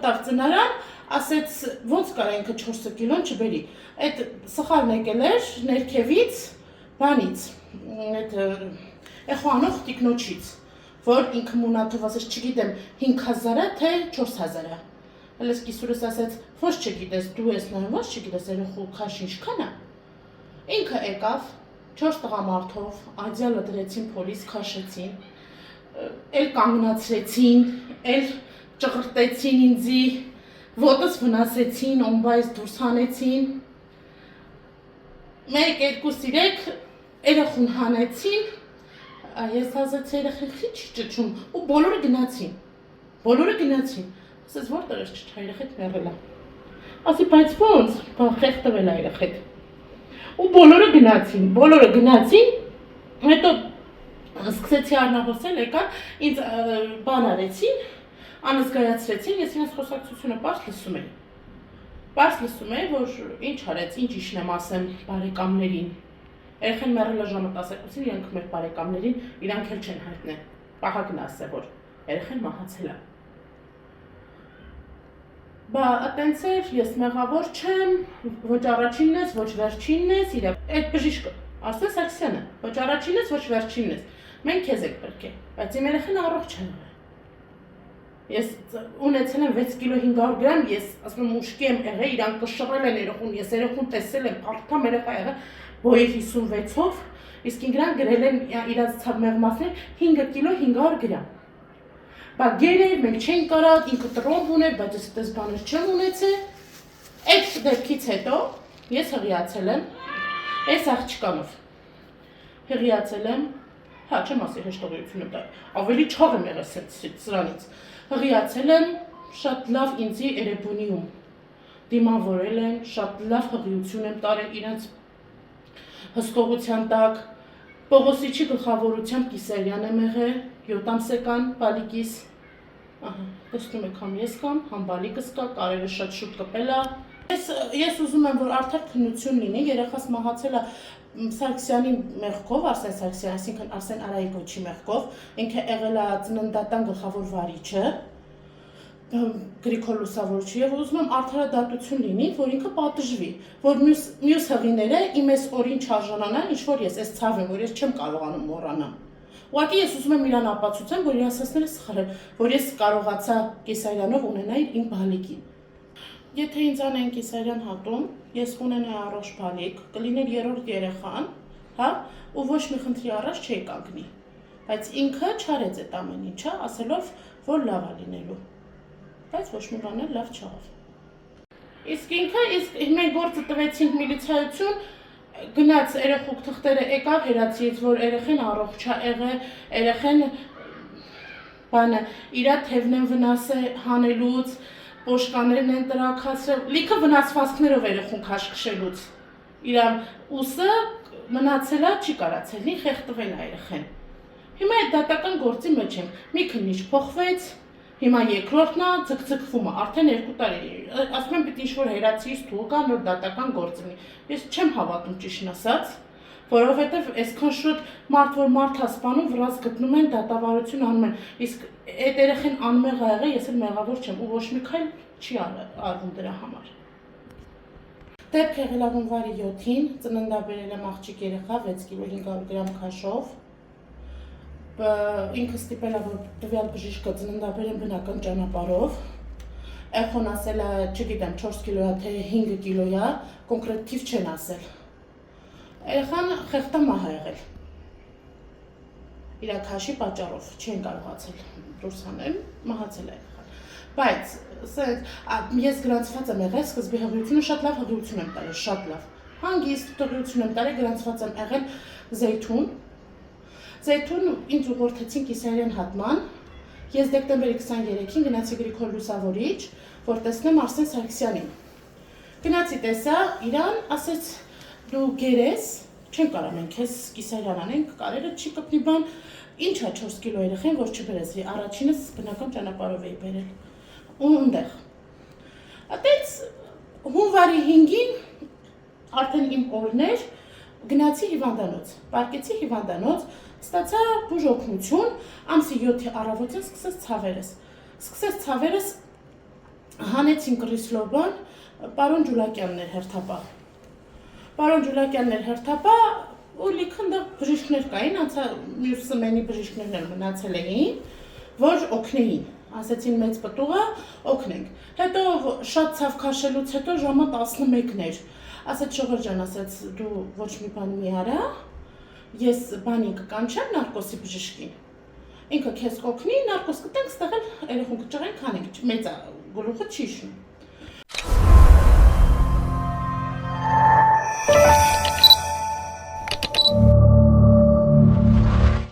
մտավ ծնարան, ասեց ոնց կարա ինքը 4 կիլոն չբերի։ Այդ սխալն եկել էր ներքևից, բանից, այդ էխոանող տիկնոջից, որ ինքը մունաթով ասեց չգիտեմ 5000-ը թե 4000-ը։ Հենց կիսուրս ասեց ոչ չգիտես, դու ես նայում ոչ չգիտես երեխու քաշ ինչքան է։ Ինքը եկավ 4 տղամարդով, աջալը դրեցին փոլիս, քաշեցին, էլ կանգնացրեցին, էլ ճղրտեցին ինձի, ոտս վնասեցին, օմբայից դուրս հանեցին, 1, 2, 3 երեխուն հանեցին, ես ասացի երեխեն քիչ ճճում ու բոլորը գնացին, ասեց որտեղ ես ճճ երեխեդ մեռել է, ասի բայց ոնց, խեղդվել է երեխեդ, ու բոլորը գնացին, հետո սկսեցի առնահոսել, եկան, ինձ բան արեցին, անզգայացրեցին, ես ինձ խոսակցությունը պարզ լսում էի, որ ինչ արեց, ինչ իշնեմ ասեմ բարեկամներին, երեխեն մեռել է ժամը 12-ին, իրանք մեր բարեկամներին, իրանք էլ չեն հայտնել, պահակն ասե, որ երեխեն մահացել է։ Բա ատենց էր, ես մեղավոր չեմ, ոչ առաջինն ես, ոչ վերջինն ես, այդ բժիշկը, Արսեն Սարգսյանը, ոչ առաջինն ես, ոչ վերջինն ես, մենք քեզ եք բրկել, բայց իմ երեխեն առողջ են եղել։ Ես ունեցել եմ 6 կիլո 500 գրամ, ես ասում եմ ուշքի եմ եղել, իրանք կշռել են երեխուն, ես երեխուն տեսել եմ, փառթամ երեխա եղել, բոյի 56-ով, իսկ ինքրան գրել են իրաց ցավ մեղմասներ 5 կիլո 500 գրամ։ Բա գերեր, մենք չենք կարալ, ինքը տրոմբ ուներ, բայց ես այդպես բաներ չեմ ունեցել։ Այդ դեպքից հետո ես հղիացել եմ, այս աղջկանով հղիացել եմ, հա չեմ ասի հեշտողություն եմ տա, ավելի չաղ եմ եղել սրանից, հղիացել եմ, շատ լավ ինձի Էրեբունիում դիմավորել են, շատ լավ հղիություն եմ տարել իրենց հսկողության տակ, Պողոսիչի գլխավորությամբ Կիսարյան եմ եղել, 7 ամսեկան բալիկիս, տեսնում եք համ ես կամ, համ բալիկս կա, կարերը շատ շուտ կպել է։ Ես ուզում եմ, որ արդար քննություն լինի, երեխաս մահացել է Սարգսյանի մեղքով, Արսեն Սարգսյանի, այսինքն Արսեն Արայիկոչի մեղքով, ինքը եղել է ծննդատան գլխավոր վարիչը, Գրիգոր Լուսավորչի, եւ ուզում եմ արդարադատություն լինի, որ ինքը պատժվի, որ մյուս հղիները իմ այս օրին չարժանանան, ինչ որ ես այս ցավ եմ, որ ես չեմ կարողանում մոռանալ։ Ուղղակի ես ուզում եմ իրան ապացուցեմ, որ իր ասածները սխալ են, որ ես կարողացա Կեսարյանով ունենալ իմ բալիկին։ Եթե ինձ անեն Կեսարյան հատում, ես ունենայի առողջ բալիկ, կլիներ երրորդ երեխան, հա, ու ոչ մի խնդրի առաջ չէի կանգնի։ Բայց ինքը չարեց այդ ամեն ինչը, ասելով, որ լավ է լինելու։ Բայց ոչ մի բան էլ լավ չաղավ։ Իսկ ինքը, մենք գործը տվեցինք միլիցիայություն, գնաց երեխուք թղթերը եկավ հերացիից, որ երեխեն առողջ է եղել, երեխեն բանը, իրա թևն են վնաս է հանելուց, պոշկաներն են տրաքացրել, լիքը վնասվածքներով երեխուն քաշքշելուց, իրա ուսը մնացել է, չի կարացել, լի խեղդվել է երեխեն։ Հիմա այդ դատական գործի մեջ ենք, մի քննիչ փոխվեց, հիմա երկրորդն է, ձգձգվում է, արդեն 2 տարի, ասում եմ պիտի ինչ-որ հերացիից թող կա, նոր դատական գործ լինի։ Ես չեմ հավատում ճիշտն ասած, որովհետև այսքան շուտ մարդ, որ մարդ է սպանում, վրաց գտնում են, դատավարություն անում են, իսկ այդ երեխեն անմեղ ա եղել, ես էլ մեղավոր չեմ, ու ոչ մի քայլ չի արվում դրա համար։ Դեպք եղել է հունվարի 7-ին, ծննդաբերել եմ աղջիկ երեխա 6 կիլո 500 գրամ քաշով, ինքը ստիպել է, որ տվյալ բժիշկը ծննդաբերեն բնական ճանապարհով, էխոն ասել է, չգիտեմ, 4 կիլո է, թե 5 կիլո է, կոնկրետ թիվ չեն ասել։ Երեխան խեղդամահ է եղել։ Իր քաշի պատճառով չեն կարողացել դուրս հանել, մահացել է երեխան։ Բայց ես գրանցված եմ եղել, սկզբի հղիությունը շատ լավ հղիություն եմ տարել, շատ լավ։ Հանգիստ հղիություն եմ տարել, գրանցված եմ եղել Զեյթուն ինձ ուղղորդեցին Կիսարյան հատման, ես դեկտեմբերի 23-ին գնացի Գրիգոր Լուսավորիչ, որ տեսնեմ Արսեն Սարգսյանին։ Գնացի տեսա, իրան ասեց դու գերես, չեն կարա մենք քեզ Կիսարյան անենք, կարերը չի կպնի բան, ինչ է 4 կիլո երեխեն, որ չբերես, առաջինս բնական ճանապարհով էի բերել։ Ու այնտեղ։ Այդպես հունվարի 5-ին արդեն իմ օրներ գնացի հիվանդանոց, պարկեցի հիվանդանոց, ստացա բուժօգնություն, ամսի 7-ի առավոտյան սկսեց ցավերս։ հանեցին Կրիսլոբան, պարոն Ջուլակյանն էր հերթապահ։ Պարոն Ջուլակյանն էր հերթապահ, ու լիքը այնտեղ բժիշկներ կային, մյուս սմենի բժիշկներն էլ մնացել էին, որ օգնեին։ Ասեցին մեծ պտուղ է, օգնենք։ Հետո շատ ցավ քաշելուց հետո ժամը 11-ն էր։ Ասեց Շողեր ասեց դու ոչ մի բան մի արա, ես բանի կկանչեմ նարկոսի բժշկին։ Ինքը քեզ կօգնի, նարկոս կտենք, ստեղ էլ երեխուն կճղենք, քանենք, մեծ գլուխը չի շնում։